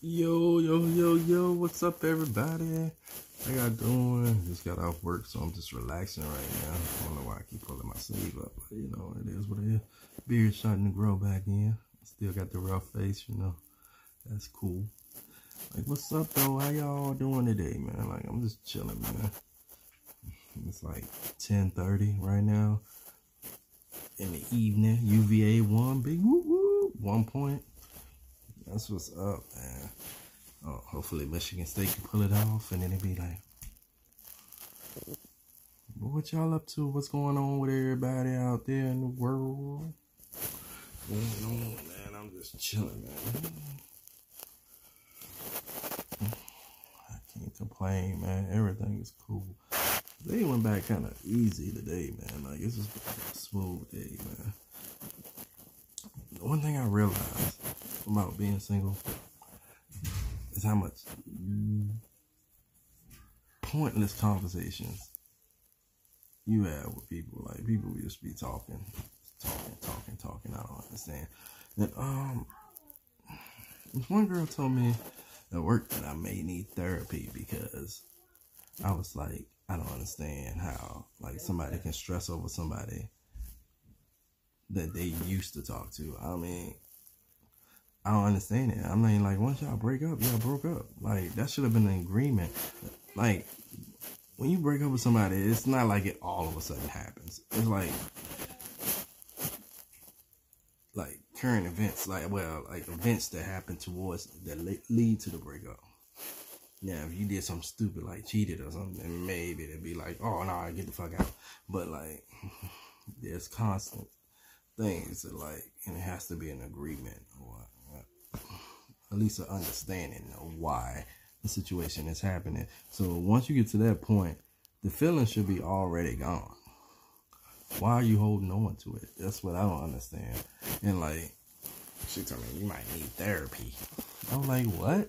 Yo, what's up, everybody? How y'all doing? Just got off work, so I'm just relaxing right now. I don't know why I keep pulling my sleeve up, but you know, it is what it is. Beard's starting to grow back in. Still got the rough face, you know. That's cool. Like, what's up, though? How y'all doing today, man? Like, I'm just chilling, man. It's like 10:30 right now in the evening. UVA 1, big woo, 1 point. That's what's up, man. Oh, hopefully Michigan State can pull it off, and then it be like, what y'all up to? What's going on with everybody out there in the world? What's going on, man? I'm just chilling, man. I can't complain, man. Everything is cool. They went back kind of easy today, man. Like, it's just a smooth day, man. The one thing I realized about being single is how much pointless conversations you have with people. Like, people will just be talking. I don't understand. And this one girl told me at work that I may need therapy because I was like, I don't understand how like somebody can stress over somebody that they used to talk to. I mean, I don't understand it. I mean, like, once y'all break up, y'all broke up. Like, that should have been an agreement. Like, when you break up with somebody, it's not like it all of a sudden happens. It's like current events, like events that happen towards, that lead to the breakup. Now, if you did something stupid, like cheated or something, then maybe it'd be like, oh, no, get the fuck out. But, like, there's constant things that, like, and it has to be an agreement or at least an understanding of why the situation is happening. So once you get to that point, the feeling should be already gone. Why are you holding on to it? That's what I don't understand. And like, she told me you might need therapy. I was like, what?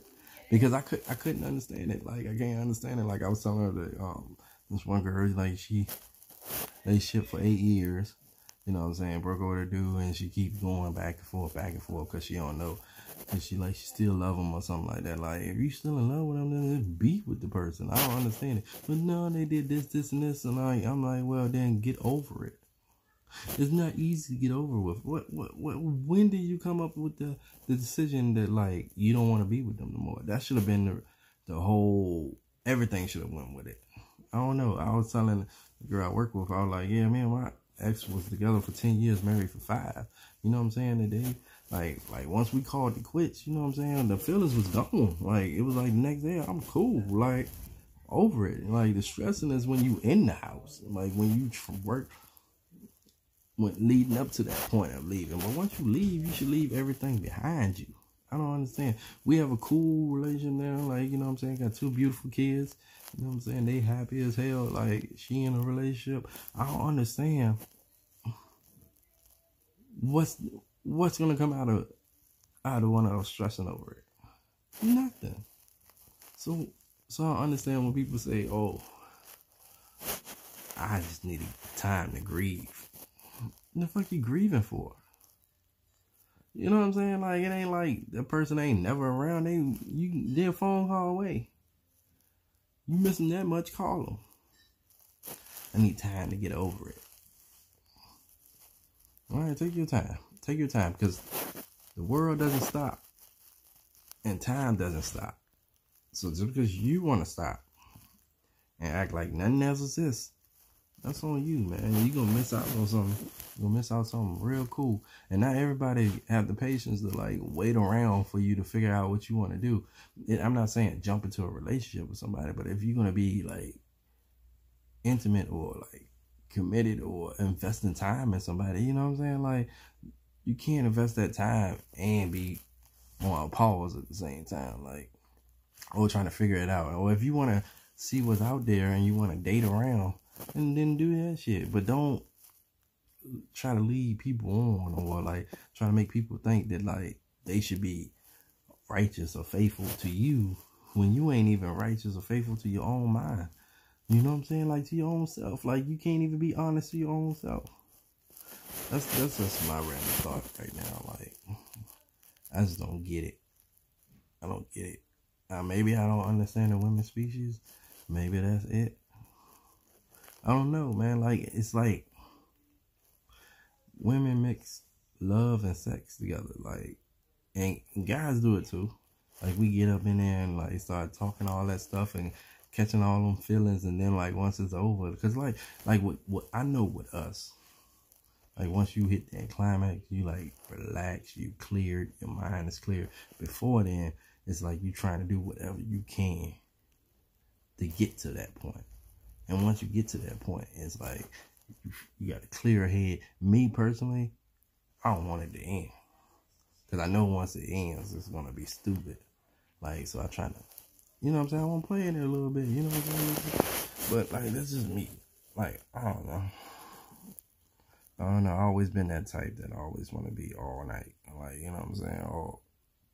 Because I couldn't understand it. Like, I can't understand it. Like, I was telling her that this one girl, like, they shit for 8 years. You know what I'm saying? Broke over to do, and she keeps going back and forth because she don't know. And she still love him or something like that. Like, if you still in love with him, then just be with the person. I don't understand it. But no, they did this, and this. And I'm like, well, then get over it. It's not easy to get over with. When did you come up with the decision that, like, you don't want to be with them no more? That should have been the whole, everything should have went with it. I don't know. I was telling the girl I work with, I was like, yeah, man, my ex was together for 10 years, married for 5. You know what I'm saying? Today, like once we called it quits, you know what I'm saying? The feelings was gone. Like, it was like the next day, I'm cool. Like, over it. Like, the stressing is when you in the house. Like, when you work, when leading up to that point of leaving. But once you leave, you should leave everything behind you. I don't understand. We have a cool relation now. Like, you know what I'm saying? Got 2 beautiful kids. You know what I'm saying? They happy as hell. Like, she in a relationship. I don't understand what's gonna come out of one of those stressing over it. Nothing. So I understand when people say, oh, I just needed time to grieve. What the fuck you grieving for? You know what I'm saying? Like, it ain't like the person ain't never around. They're a phone call away. You missing that much, call them. I need time to get over it. All right, take your time. Take your time, because the world doesn't stop and time doesn't stop. So just because you want to stop and act like nothing else exists, that's on you, man. You're going to miss out on something. You're going to miss out on something real cool. And not everybody have the patience to, like, wait around for you to figure out what you want to do. I'm not saying jump into a relationship with somebody, but if you're going to be, like, intimate or, like, committed or investing time in somebody, you know what I'm saying? Like, you can't invest that time and be on a pause at the same time. Like, or trying to figure it out. Or if you want to see what's out there and you want to date around, and then do that shit. But don't try to lead people on, or like try to make people think that, like, they should be righteous or faithful to you when you ain't even righteous or faithful to your own mind. You know what I'm saying? Like, to your own self. Like, you can't even be honest to your own self. That's just my random thought right now. Like, I just don't get it. I don't get it. Maybe I don't understand the women species. Maybe that's it. I don't know, man. Like, it's like women mix love and sex together. Like, and guys do it too. Like, we get up in there and like start talking all that stuff and catching all them feelings, and then like once it's over, because like what I know with us, like once you hit that climax, you like relax, you cleared, your mind is clear. Before then, it's like you trying to do whatever you can to get to that point. And once you get to that point, it's like you got a clear head. Me personally, I don't want it to end, because I know once it ends, it's gonna be stupid. Like, so I try to, you know what I'm saying, I want to play in it a little bit, you know what I'm saying? But like, that's just me. Like, I don't know. I've always been that type that I always want to be all night. Like, you know what I'm saying,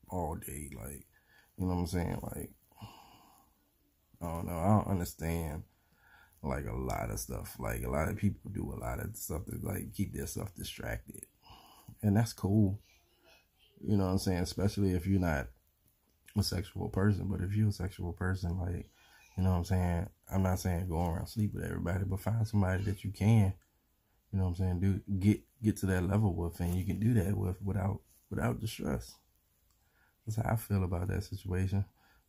all day. Like, you know what I'm saying? Like, I don't know. I don't understand like a lot of stuff. Like, a lot of people do a lot of stuff to like keep themselves distracted, and that's cool. You know what I'm saying? Especially if you're not a sexual person. But if you're a sexual person, like, you know what I'm saying, I'm not saying go around sleep with everybody, but find somebody that you can, you know what I'm saying, get to that level with, and you can do that with without the stress. That's how I feel about that situation.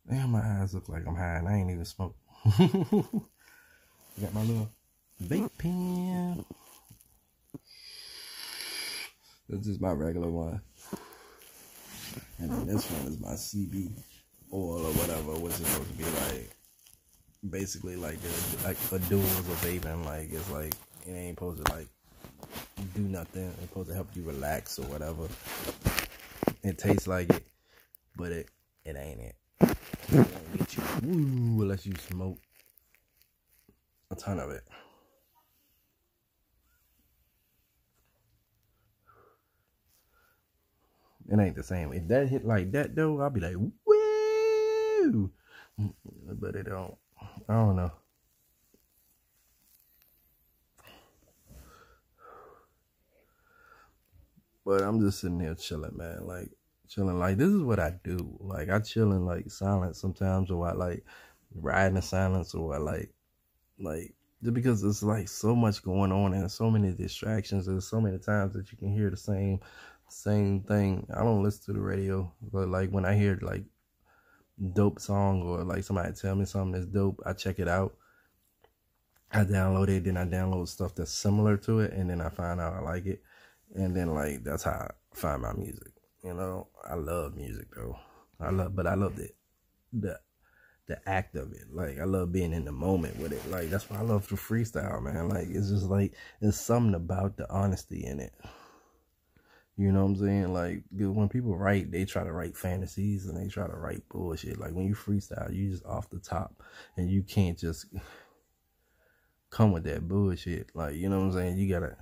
Damn, my eyes look like I'm high and I ain't even smoked. Got my little vape pen. That's just my regular one. And then this one is my CB oil or whatever, which is supposed to be like basically like a duals of vaping. Like, it's like, it ain't supposed to like do nothing. It's supposed to help you relax or whatever. It tastes like it, but it ain't it. It won't get you woo unless you smoke a ton of it. It ain't the same. If that hit like that though, I'll be like, woo! But it don't. I don't know. But I'm just sitting here chilling, man. Like, chilling. Like, this is what I do. Like, I chill in like silence sometimes, or I like ride in silence, or I like just because it's like so much going on and so many distractions. There's so many times that you can hear the same thing. I don't listen to the radio, but like when I hear like dope song, or like somebody tell me something that's dope, I check it out. I download it, then I download stuff that's similar to it, and then I find out I like it, and then like that's how I find my music. You know, I love music though. I love the act of it. Like, I love being in the moment with it. Like, that's why I love to freestyle, man. Like, it's just like, there's something about the honesty in it. You know what I'm saying? Like, when people write, they try to write fantasies and they try to write bullshit. Like, when you freestyle, you just off the top, and you can't just come with that bullshit. Like, you know what I'm saying? You gotta,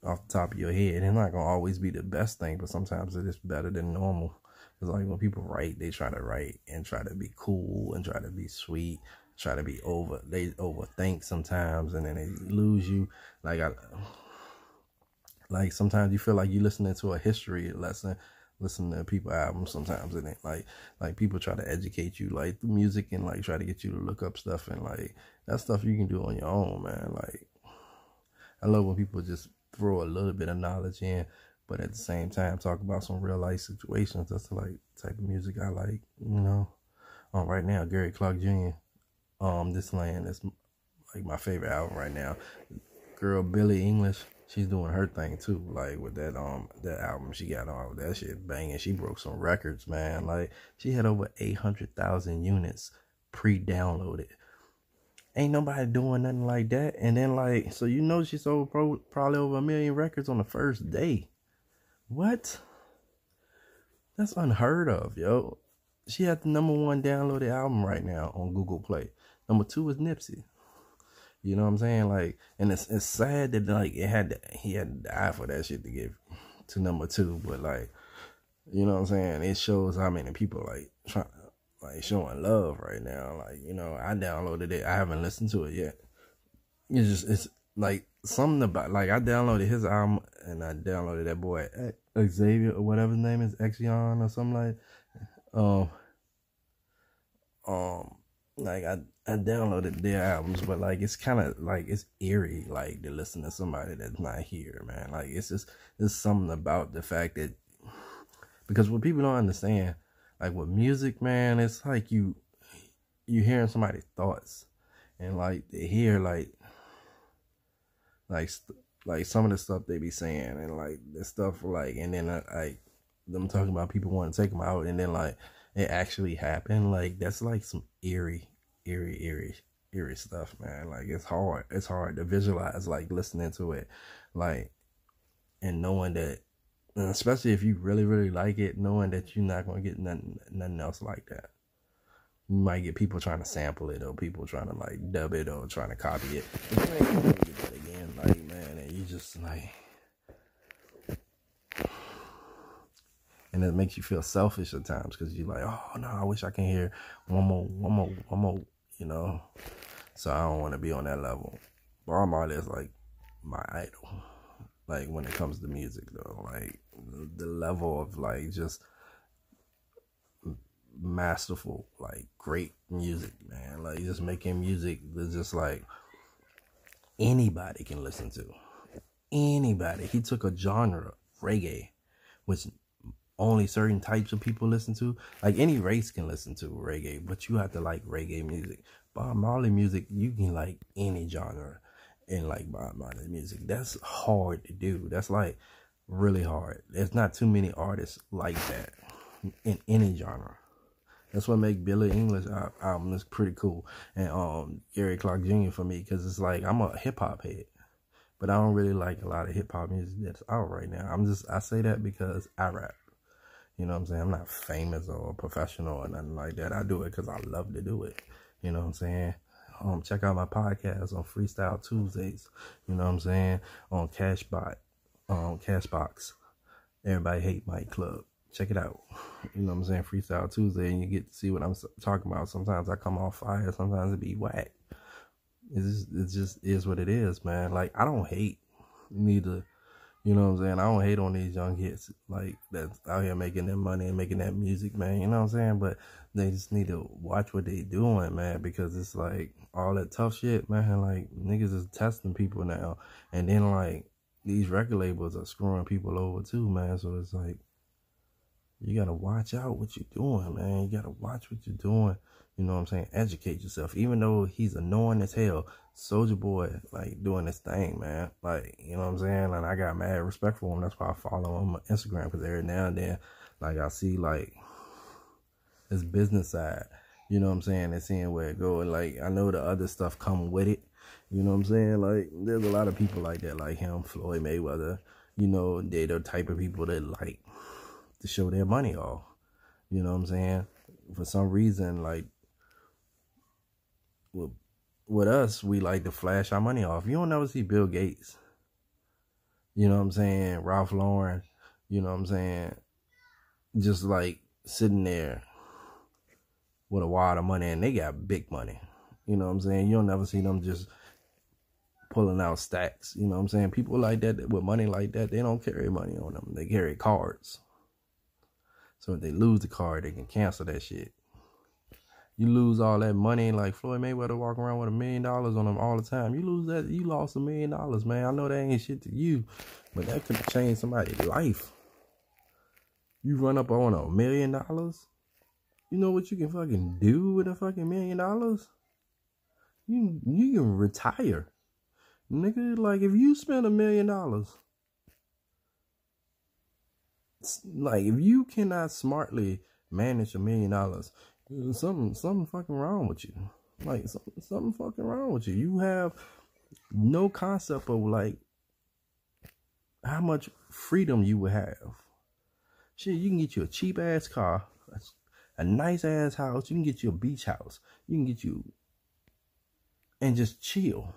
off the top of your head. It's not gonna always be the best thing, but sometimes it is better than normal. It's like when people write, they try to write and try to be cool and try to be sweet, try to be they overthink sometimes, and then they lose you. Like sometimes you feel like you're listening to a history lesson, listening to people albums sometimes, and it like people try to educate you like through music, and like try to get you to look up stuff, and like that stuff you can do on your own, man. Like, I love when people just throw a little bit of knowledge in, but at the same time talk about some real life situations. That's the like type of music I like, you know. Right now, Gary Clark Jr. This Land is like my favorite album right now. Girl Billie English, she's doing her thing too. Like with that album she got on, that shit banging. She broke some records, man. Like, she had over 800,000 units pre-downloaded. Ain't nobody doing nothing like that. And then like, so you know she sold probably over 1 million records on the first day. What? That's unheard of, yo. She had the #1 downloaded album right now on Google Play. #2 is Nipsey. You know what I'm saying? Like, and it's sad that like he had to die for that shit to get to #2. But like, you know what I'm saying? It shows how many people like showing love right now. Like, you know, I downloaded it. I haven't listened to it yet. It's like something about, like, I downloaded his album, and I downloaded that boy Xavier or whatever his name is, Exion or something like. Um, like I downloaded their albums, but like it's kind of like it's eerie, like to listen to somebody that's not here, man. Like it's just there's something about the fact that because what people don't understand, like with music, man, it's like you hearing somebody's thoughts, and like they hear like like some of the stuff they be saying, and like the stuff like, and then like them talking about people want to take them out, and then like it actually happened. Like that's like some eerie stuff, man. Like it's hard to visualize, like listening to it, like and knowing that, and especially if you really like it, knowing that you're not gonna get nothing else like that. You might get people trying to sample it, or people trying to like dub it, or trying to copy it. But you ain't gonna get that again, like man. And you just like, and it makes you feel selfish at times because you're like, oh no, I wish I can hear one more, you know. So I don't want to be on that level. Bob Marley is like my idol. Like when it comes to music, though, like the level of like just masterful, like great music, man. Like just making music that's just like anybody can listen to. Anybody. He took a genre, reggae, which only certain types of people listen to. Like any race can listen to reggae, but you have to like reggae music. Bob Marley music, you can like any genre and like Bob Marley music. That's hard to do. That's like really hard. There's not too many artists like that in any genre. That's what make Billie Eilish album is pretty cool, and Gary Clark Jr. for me, because it's like I'm a hip hop head, but I don't really like a lot of hip hop music that's out right now. I say that because I rap. You know what I'm saying? I'm not famous or professional or nothing like that. I do it because I love to do it. You know what I'm saying? Check out my podcast on Freestyle Tuesdays. You know what I'm saying? On Cashbox. Everybody Hate Mike Club. Check it out. You know what I'm saying? Freestyle Tuesday, and you get to see what I'm talking about. Sometimes I come off fire. Sometimes it be whack. It just is what it is, man. Like, I don't hate neither. You know what I'm saying? I don't hate on these young kids like that's out here making their money and making that music, man. You know what I'm saying? But they just need to watch what they doing, man, because it's like all that tough shit, man. Like niggas is testing people now, and then like these record labels are screwing people over too, man. So it's like you gotta watch out what you're doing, man. You gotta watch what you're doing. You know what I'm saying? Educate yourself. Even though he's annoying as hell, Soulja Boy, like, doing this thing, man. Like, you know what I'm saying? And I got mad respect for him. That's why I follow him on Instagram, because every now and then, like, I see, like, his business side. You know what I'm saying? And seeing where it go. And, like, I know the other stuff come with it. You know what I'm saying? Like, there's a lot of people like that, like him, Floyd Mayweather. You know, they're the type of people that like to show their money off. You know what I'm saying? For some reason, like, with us, we like to flash our money off. You don't never see Bill Gates. You know what I'm saying? Ralph Lauren. You know what I'm saying? Just like sitting there with a wad of money, and they got big money. You know what I'm saying? You don't never see them just pulling out stacks. You know what I'm saying? People like that with money like that, they don't carry money on them. They carry cards. So if they lose the card, they can cancel that shit. You lose all that money, like Floyd Mayweather walking around with $1 million on him all the time. You lose that, you lost $1 million, man. I know that ain't shit to you, but that could change somebody's life. You run up on $1 million, you know what you can fucking do with a fucking $1 million? You can retire. Nigga, like if you spend $1 million, like if you cannot smartly manage $1 million, something fucking wrong with you. Like something fucking wrong with you. You have no concept of like how much freedom you would have. Shit, you can get you a cheap ass car, a nice ass house. You can get you a beach house. You can get you and just chill.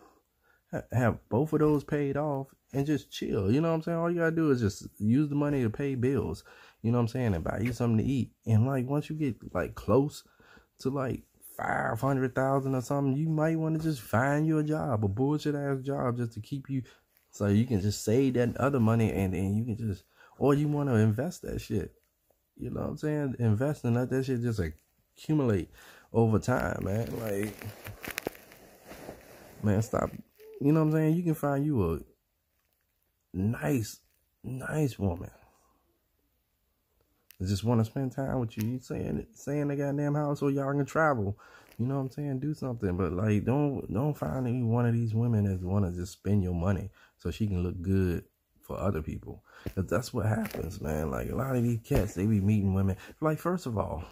Have both of those paid off and just chill. You know what I'm saying? All you gotta do is just use the money to pay bills. You know what I'm saying? And buy you something to eat. And like once you get like close to like 500,000 or something, you might want to just find you a job, a bullshit ass job, just to keep you, so you can just save that other money, and then you can just, or you want to invest that shit. You know what I'm saying? Investing, let that shit just accumulate over time, man. Like, man, stop. You know what I'm saying? You can find you a nice woman. I just want to spend time with you. You saying the goddamn house so y'all can travel. You know what I'm saying? Do something. But like, don't find any one of these women that want to just spend your money so she can look good for other people. Cause that's what happens, man. Like, a lot of these cats, they be meeting women. Like, first of all,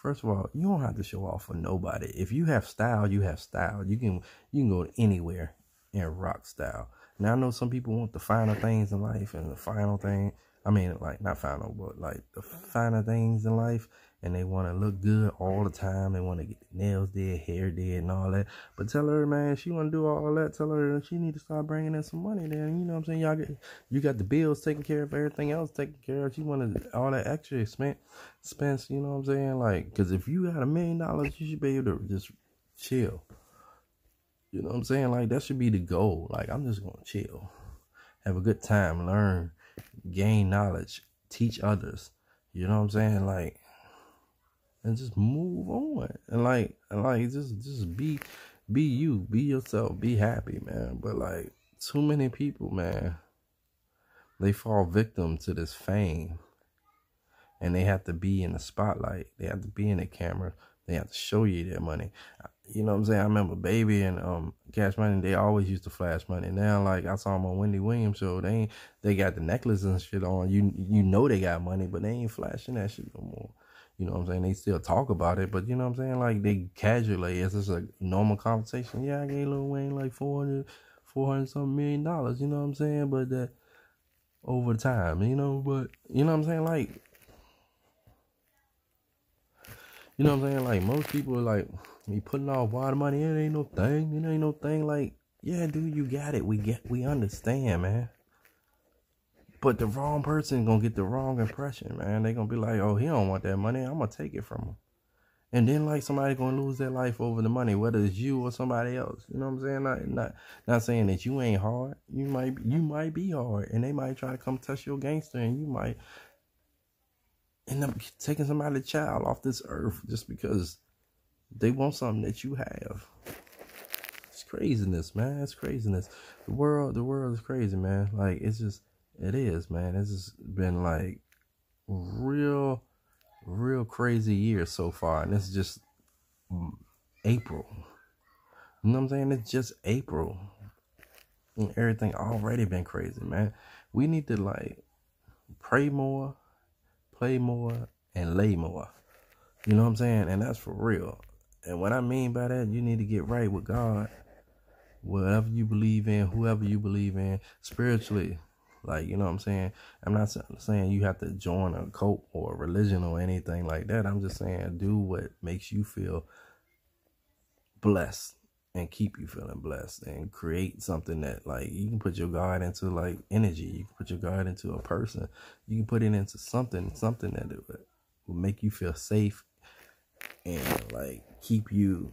you don't have to show off for nobody. If you have style, you have style. You can go anywhere and rock style. Now, I know some people want the finer things in life, and the final thing, I mean, like, not final, but like the finer things in life, and they want to look good all the time. They want to get their nails did, hair did, and all that. But tell her, man, she want to do all that. Tell her she need to start bringing in some money. Then, you know what I'm saying? You got the bills taken care of, everything else taken care of. She wanted all that extra expense. You know what I'm saying? Like, because if you got $1 million, you should be able to just chill. You know what I'm saying? Like, that should be the goal. Like, I'm just gonna chill, have a good time, learn, gain knowledge, teach others. You know what I'm saying? Like, and just move on. And like just be you, be yourself, be happy, man. But like, too many people, man, they fall victim to this fame, and they have to be in the spotlight. They have to be in the camera. They have to show you their money. You know what I'm saying? I remember Baby and Cash Money, they always used to flash money. Now, like, I saw them on Wendy Williams show. They got the necklace and shit on. You know they got money, but they ain't flashing that shit no more. You know what I'm saying? They still talk about it, but you know what I'm saying? Like, they casually, it's just a normal conversation. Yeah, I gave Lil Wayne like 400 something million dollars. You know what I'm saying? But that over time, you know. But you know what I'm saying? Like, you know what I'm saying? Like, most people are like, me putting off water money, it ain't no thing. It ain't no thing. Like, yeah, dude, you got it. We understand, man. But the wrong person gonna get the wrong impression, man. They gonna be like, oh, he don't want that money. I'm gonna take it from him. And then, like, somebody gonna lose their life over the money, whether it's you or somebody else. You know what I'm saying? Not saying that you ain't hard. You might be hard, and they might try to come touch your gangster, and you might end up taking somebody's child off this earth just because they want something that you have. It's craziness, man. It's craziness. The world is crazy, man. Like, it is, man. It's just been like real crazy year so far, and it's just April. You know what I'm saying? It's just April, and everything already been crazy, man. We need to like pray more, play more, and lay more. You know what I'm saying? And that's for real. And what I mean by that, you need to get right with God, whatever you believe in, whoever you believe in, spiritually. Like, you know what I'm saying? I'm not saying you have to join a cult or a religion or anything like that. I'm just saying do what makes you feel blessed and keep you feeling blessed, and create something that, like, you can put your God into, like, energy. You can put your God into a person. You can put it into something that will make you feel safe and, like, keep you,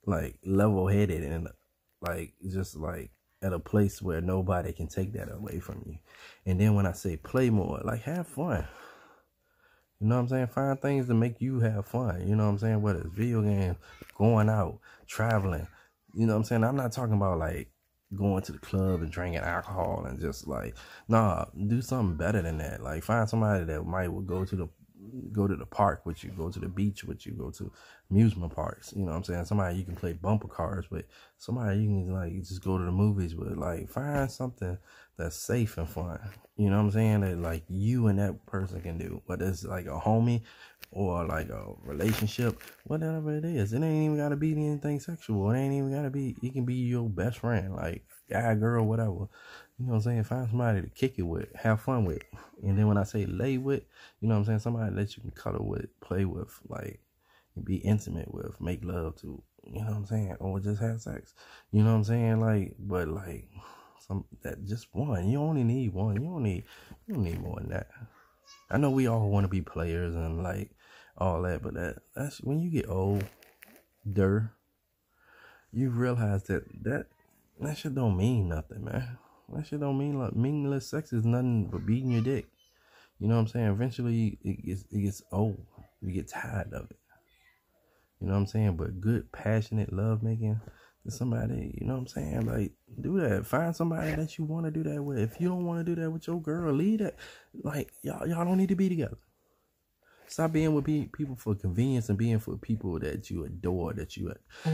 like, level-headed and, like, just, like, at a place where nobody can take that away from you. And then when I say play more, like, have fun. You know what I'm saying? Find things to make you have fun. You know what I'm saying? Whether it's video games, going out, traveling. You know what I'm saying? I'm not talking about, like, going to the club and drinking alcohol and just, like, nah, do something better than that. Like, find somebody that might go to the park with you, go to the beach with you, go to amusement parks. You know what I'm saying? Somebody you can play bumper cars with, somebody you can, like, just go to the movies with. Like, find something that's safe and fun. You know what I'm saying? That, like, you and that person can do, whether it's like a homie or like a relationship, whatever it is. It ain't even gotta be anything sexual. It ain't even gotta be. It can be your best friend, like guy, girl, whatever. You know what I'm saying? Find somebody to kick it with, have fun with. And then when I say lay with, you know what I'm saying? Somebody that you can cuddle with, play with, like, be intimate with, make love to. You know what I'm saying? Or just have sex. You know what I'm saying? Like, but like, that just one. You only need one. You don't need more than that. I know we all want to be players and like all that, but that's when you get older, you realize that shit don't mean nothing, man. That shit don't mean, like, meaningless sex is nothing but beating your dick. You know what I'm saying? Eventually, it gets old. You get tired of it. You know what I'm saying? But good, passionate love making to somebody, you know what I'm saying? Like, do that. Find somebody that you want to do that with. If you don't want to do that with your girl, leave that. Like, y'all don't need to be together. Stop being with people for convenience and being for people that you adore, that you like. You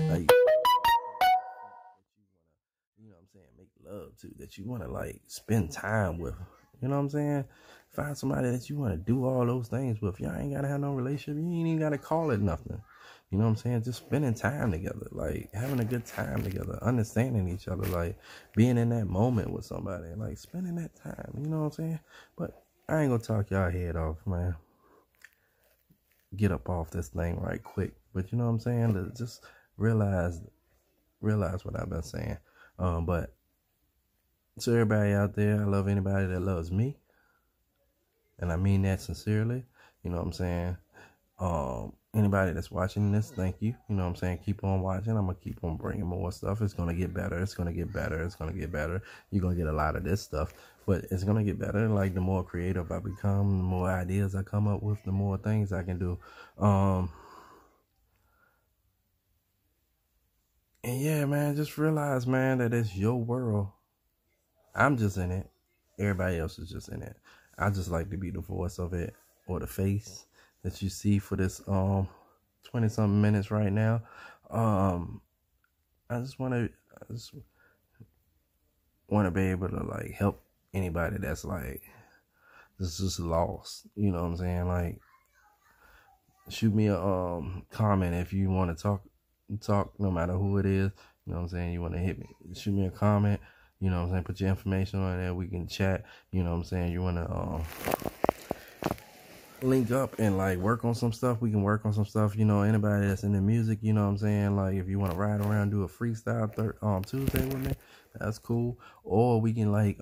know what I'm saying, make love to, that you want to like spend time with. You know what I'm saying? Find somebody that you want to do all those things with. Y'all ain't gotta have no relationship. You ain't even gotta call it nothing. You know what I'm saying? Just spending time together, like having a good time together, understanding each other, like being in that moment with somebody, like spending that time. You know what I'm saying? But I ain't gonna talk y'all head off, man. Get up off this thing right quick. But you know what I'm saying? Just realize what I've been saying. But to everybody out there, I love anybody that loves me, and I mean that sincerely. You know what I'm saying? Anybody that's watching this, thank you. You know what I'm saying? Keep on watching. I'm gonna keep on bringing more stuff. It's gonna get better. It's gonna get better. It's gonna get better. You're gonna get a lot of this stuff, but it's gonna get better. Like the more creative I become, the more ideas I come up with, the more things I can do. And yeah, man, just realize, man, that it's your world. I'm just in it. Everybody else is just in it. I just like to be the voice of it, or the face that you see for this 20-something minutes right now. I just want to be able to like help anybody that's like just lost. You know what I'm saying? Like, shoot me a comment if you want to talk, no matter who it is. You know what I'm saying? You want to hit me, shoot me a comment. You know what I'm saying? Put your information on there. We can chat. You know what I'm saying? You want to link up and like work on some stuff? We can work on some stuff. You know, anybody that's in the music, you know what I'm saying? Like, if you want to ride around, do a freestyle Tuesday with me, that's cool. Or we can like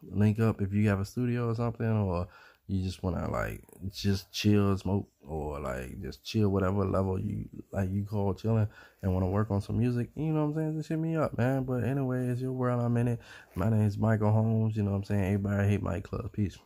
link up if you have a studio or something, or you just want to like just chill, smoke, or like just chill, whatever level you like, you call chilling, and want to work on some music. You know what I'm saying? Just hit me up, man. But anyway, it's your world. I'm in it. My name is Michael Holmes. You know what I'm saying? Everybody hate Mike Club. Peace.